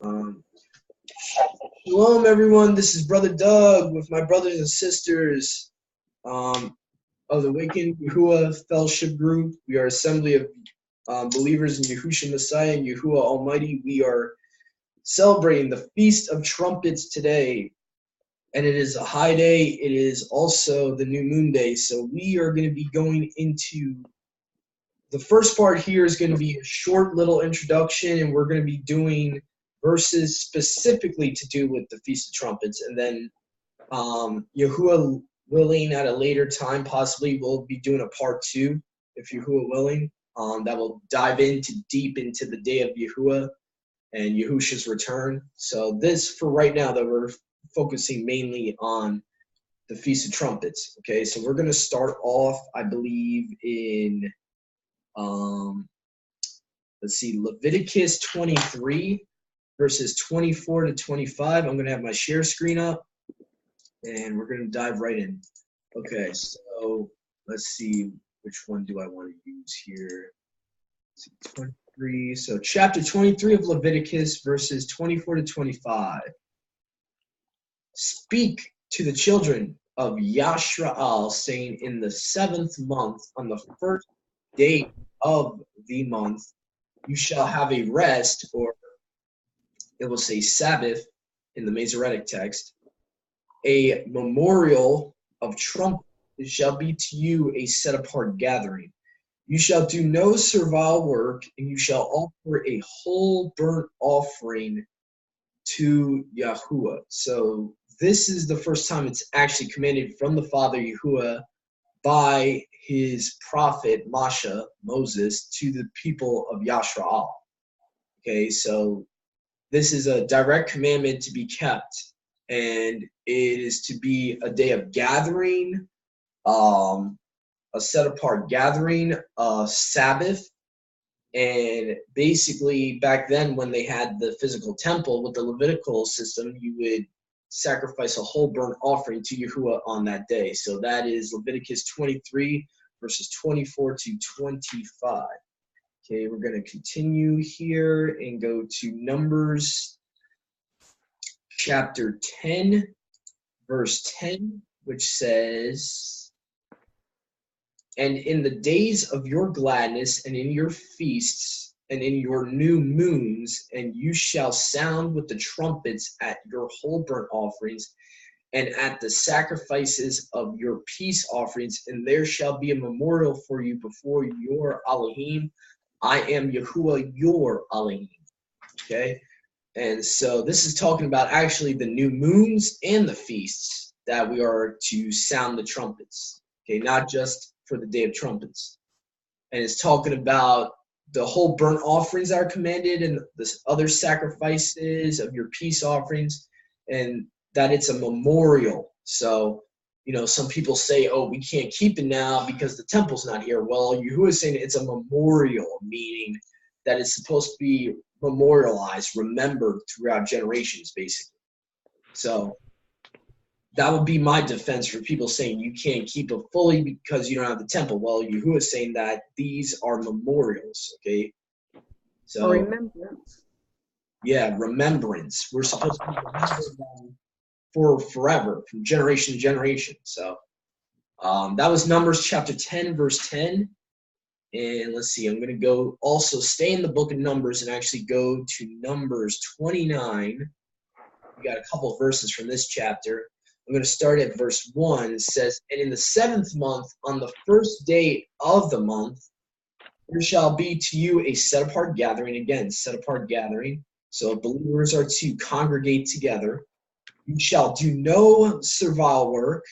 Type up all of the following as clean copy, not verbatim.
Um, Shalom, everyone. This is Brother Doug with my brothers and sisters of the Awakened Yahuwah Fellowship Group. We are assembly of believers in Yahushua Messiah and Yahuwah Almighty. We are celebrating the Feast of Trumpets today, and it is a high day. It is also the new moon day, so we are going to be going into the first part here is going to be a short little introduction, and we're going to be doing verses specifically to do with the Feast of Trumpets, and then Yahuwah willing, at a later time, possibly we'll be doing a part 2, if Yahuwah willing, that will dive deep into the day of Yahuwah and Yahusha's return. So this, for right now, that we're focusing mainly on the Feast of Trumpets. Okay, so we're going to start off, I believe, in let's see, Leviticus 23, verses 24 to 25. I'm going to have my share screen up, and we're going to dive right in. Okay, so let's see, which one do I want to use here? 23. So chapter 23 of Leviticus, verses 24 to 25. Speak to the children of Yashraal, saying, in the 7th month, on the first day of the month, you shall have a rest, or it will say Sabbath in the Masoretic text, a memorial of trumpets. It shall be to you a set-apart gathering. You shall do no servile work, and you shall offer a whole burnt offering to Yahuwah. So this is the first time it's actually commanded from the Father Yahuwah by his prophet Moses, to the people of Yashraal. Okay, so this is a direct commandment to be kept, and it is to be a day of gathering, a set-apart gathering, a Sabbath. And basically, back then, when they had the physical temple with the Levitical system, you would sacrifice a whole burnt offering to Yahuwah on that day. So that is Leviticus 23, verses 24 to 25. Okay, we're going to continue here and go to Numbers chapter 10, verse 10, which says, and in the days of your gladness and in your feasts and in your new moons, and you shall sound with the trumpets at your whole burnt offerings and at the sacrifices of your peace offerings, and there shall be a memorial for you before your Elohim. I am Yahuwah, your Elohim. Okay? And so this is talking about actually the new moons and the feasts that we are to sound the trumpets. Okay, not just for the Day of Trumpets. And it's talking about the whole burnt offerings that are commanded and the other sacrifices of your peace offerings, and that it's a memorial. So, you know, some people say, oh, we can't keep it now because the temple's not here. Well, Yahuwah is saying it's a memorial, meaning that it's supposed to be memorialized, remembered throughout generations, basically. So that would be my defense for people saying you can't keep it fully because you don't have the temple. Well, Yahuwah is saying that these are memorials, okay? So Remembrance. Yeah, remembrance. We're supposed to remember them for forever, from generation to generation. So that was Numbers chapter 10, verse 10. And let's see, I'm going to go also stay in the book of Numbers and actually go to Numbers 29. We got a couple of verses from this chapter. I'm going to start at verse 1. It says, and in the 7th month, on the first day of the month, there shall be to you a set-apart gathering. Again, set-apart gathering. So believers are to congregate together. You shall do no servile work.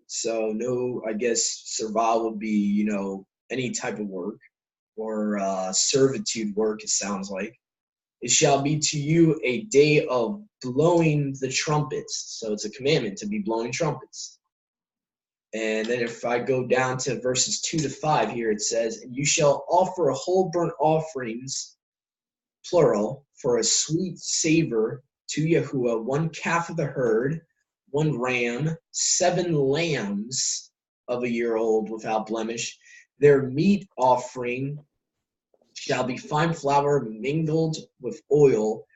So no, I guess servile would be, you know, any type of work, or servitude work, it sounds like. It shall be to you a day of blowing the trumpets. So it's a commandment to be blowing trumpets. And then if I go down to verses 2 to 5 here, it says, and you shall offer a whole burnt offerings, plural, for a sweet savor to Yahuwah, 1 calf of the herd, 1 ram, 7 lambs of a year old without blemish. Their meat offering shall be fine flour mingled with oil,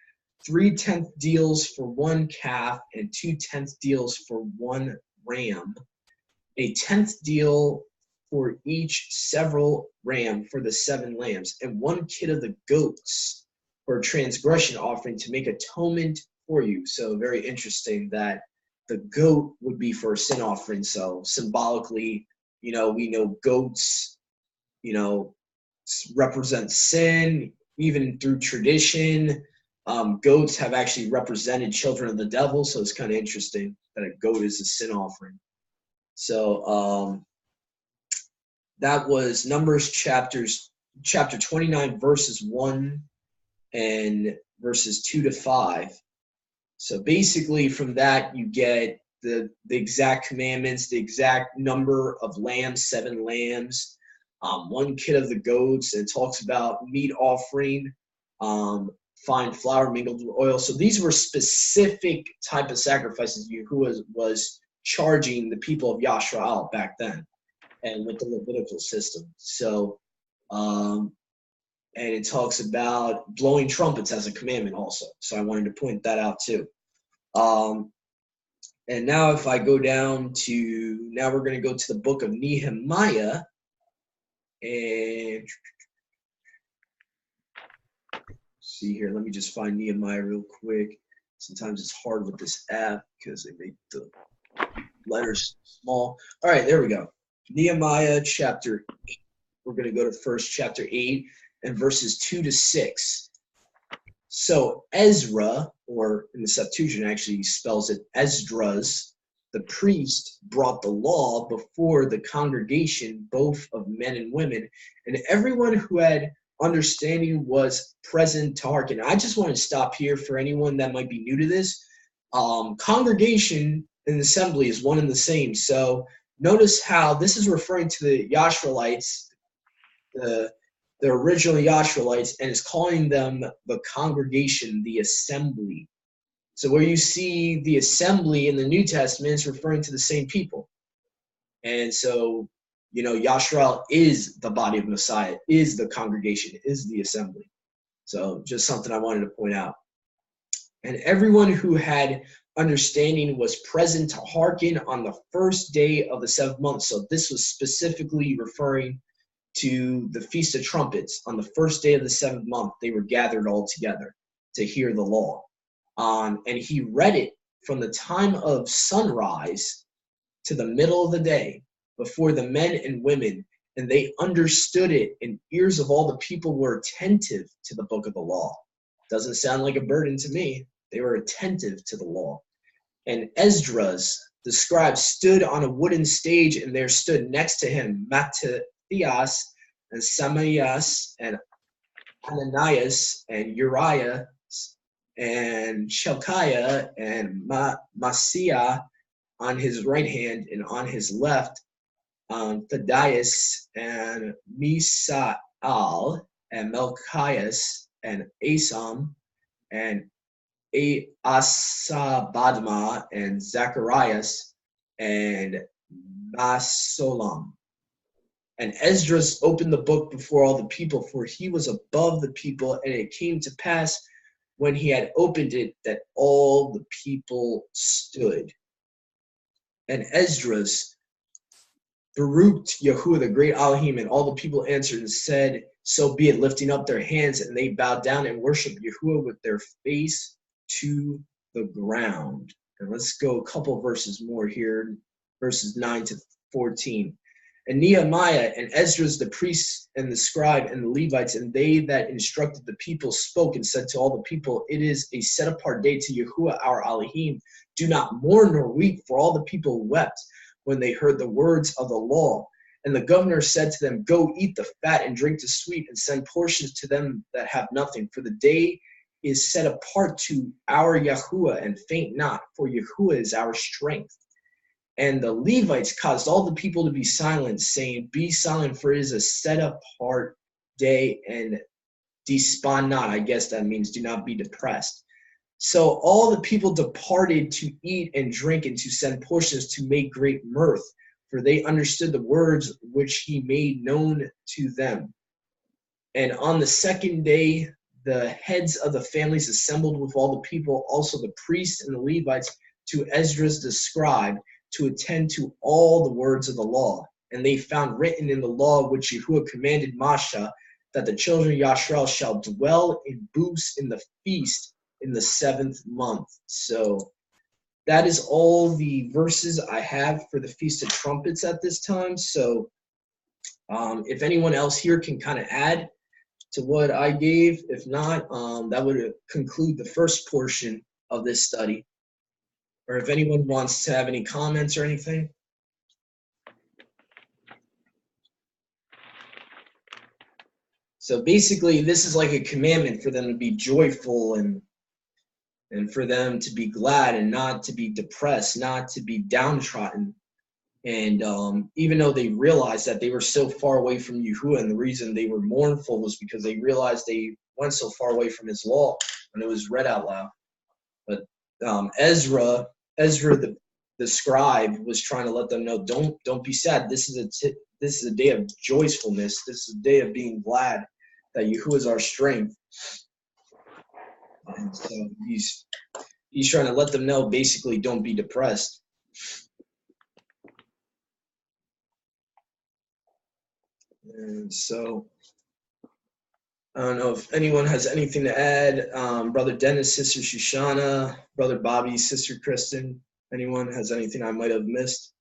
3/10 deals for one calf, and 2/10 deals for one ram, a 10th deal for each several ram for the 7 lambs, and 1 kid of the goats for a transgression offering to make atonement for you. So very interesting that the goat would be for a sin offering. So symbolically, we know goats, represent sin, even through tradition. Goats have actually represented children of the devil, so it's kind of interesting that a goat is a sin offering. So that was Numbers chapter 29, verses 1 and verses 2 to 5. So basically from that you get the exact commandments, the exact number of lambs, 7 lambs, 1 kid of the goats, and it talks about meat offering, fine flour mingled with oil. So these were specific type of sacrifices Yahuwah was charging the people of Yashrael back then, and with the Levitical system. So, and it talks about blowing trumpets as a commandment also. So I wanted to point that out too. And now if I go down to, now we're going to go to the book of Nehemiah, and see here, let me just find Nehemiah real quick. Sometimes it's hard with this app because they make the letters small. All right, there we go. Nehemiah chapter 8. We're going to go to first chapter 8 and verses 2 to 6. So Ezra, or in the Septuagint actually he spells it Esdras, the priest, brought the law before the congregation, both of men and women, and everyone who had understanding was present to hearken. I just want to stop here for anyone that might be new to this. Congregation and assembly is one and the same. So notice how this is referring to the Yashraelites, the original Yashraelites, and is calling them the congregation, the assembly. So where you see the assembly in the New Testament, it's referring to the same people. And so, Yashrael is the body of Messiah, is the congregation, is the assembly. So just something I wanted to point out. And everyone who had understanding was present to hearken on the first day of the 7th month. So this was specifically referring to the Feast of Trumpets. On the first day of the 7th month, they were gathered all together to hear the law. And he read it from the time of sunrise to the middle of the day before the men and women, and they understood it, and ears of all the people were attentive to the book of the law. Doesn't sound like a burden to me. They were attentive to the law. And Esdras, the scribe, stood on a wooden stage, and there stood next to him Matthias and Samaias and Ananias and Uriah and Shelkiah and Maaseiah on his right hand, and on his left Thaddeus and Misael and Melchias and Asam and Asabadma and Zacharias and Masolam. And Esdras opened the book before all the people, for he was above the people, and it came to pass when he had opened it that all the people stood. And Esdras baruched Yahuwah, the great Elohim, and all the people answered and said, so be it, lifting up their hands, and they bowed down and worshiped Yahuwah with their face to the ground. And let's go a couple verses more here, verses 9 to 14. And Nehemiah and Esdras the priest and the scribe and the Levites and they that instructed the people spoke and said to all the people, it is a set apart day to Yahuwah our Elohim. Do not mourn nor weep, for all the people wept when they heard the words of the law. And the governor said to them, go eat the fat and drink the sweet, and send portions to them that have nothing, for the day is set apart to our Yahuwah, and faint not, for Yahuwah is our strength. And the Levites caused all the people to be silent, saying, be silent, for it is a set apart day, and despond not. I guess that means do not be depressed. So all the people departed to eat and drink, and to send portions to make great mirth, for they understood the words which he made known to them. And on the second day the heads of the families assembled with all the people, also the priests and the Levites, to Esdras the scribe, to attend to all the words of the law. And they found written in the law which Yahuwah commanded Moshe, that the children of Yashrael shall dwell in booths in the feast in the 7th month. So that is all the verses I have for the Feast of Trumpets at this time. So if anyone else here can kind of add to what I gave, if not, that would conclude the first portion of this study. Or if anyone wants to have any comments or anything. So basically, this is like a commandment for them to be joyful and for them to be glad and not to be depressed, not to be downtrodden. And even though they realized that they were so far away from Yahuwah, and the reason they were mournful was because they realized they went so far away from his law when it was read out loud. But Ezra the scribe was trying to let them know, don't be sad. This is a day of joyfulness. This is a day of being glad that Yahuwah is our strength. And so he's trying to let them know, basically, don't be depressed. And so I don't know if anyone has anything to add. Brother Dennis, Sister Shoshana, Brother Bobby, Sister Kristen. Anyone has anything I might have missed?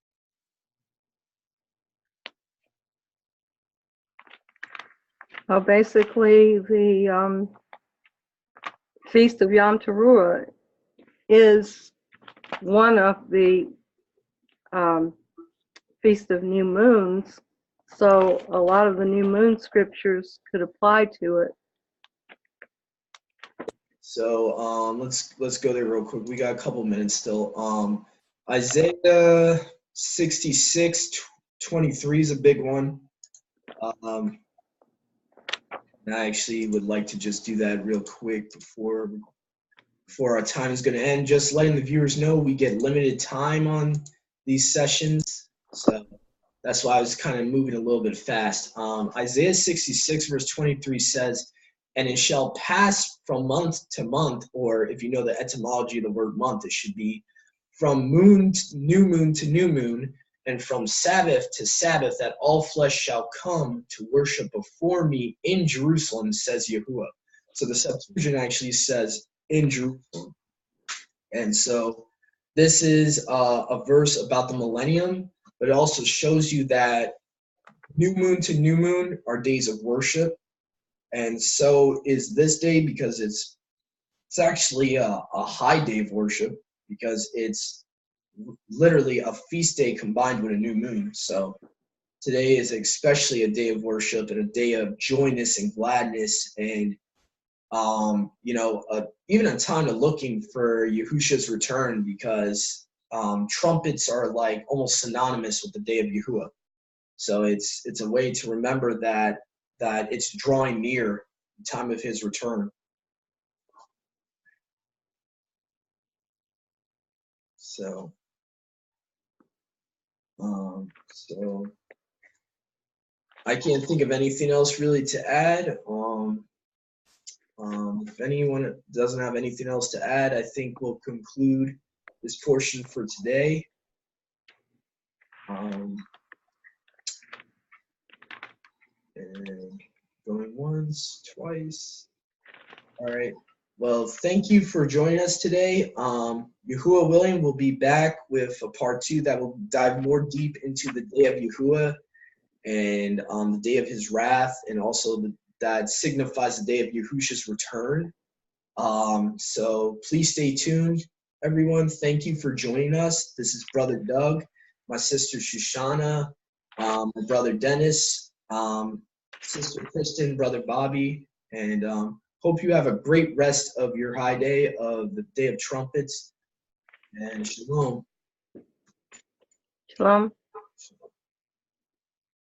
Well, basically, the Feast of Yom Teruah is one of the Feast of New Moons, so a lot of the new moon scriptures could apply to it. So let's go there real quick. We got a couple minutes still. Isaiah 66:23 is a big one. And I actually would like to just do that real quick before our time is going to end. Just letting the viewers know we get limited time on these sessions, so that's why I was kind of moving a little bit fast. Isaiah 66 verse 23 says, "And it shall pass from month to month," or if you know the etymology of the word month, it should be from moon to new moon, and from Sabbath to Sabbath, that all flesh shall come to worship before me in Jerusalem, says Yahuwah. So the Septuagint actually says in Jerusalem. And so this is a verse about the millennium, but it also shows you that new moon to new moon are days of worship. And so is this day, because it's actually a high day of worship, because it's literally a feast day combined with a new moon. So today is especially a day of worship and a day of joyness and gladness, and even a time of looking for Yahusha's return, because trumpets are like almost synonymous with the day of Yahuwah. So it's a way to remember that it's drawing near the time of his return. So I can't think of anything else really to add. If anyone doesn't have anything else to add, I think we'll conclude this portion for today. And going once, twice. All right. Well, thank you for joining us today. Yahuwah willing, we'll be back with a part 2 that will dive more deep into the day of Yahuwah and the day of his wrath, and also that signifies the day of Yahusha's return. So please stay tuned, everyone. Thank you for joining us. This is Brother Doug, my sister Shoshana, my brother Dennis, Sister Kristen, Brother Bobby, and hope you have a great rest of your high day of the Day of Trumpets. And shalom. Shalom.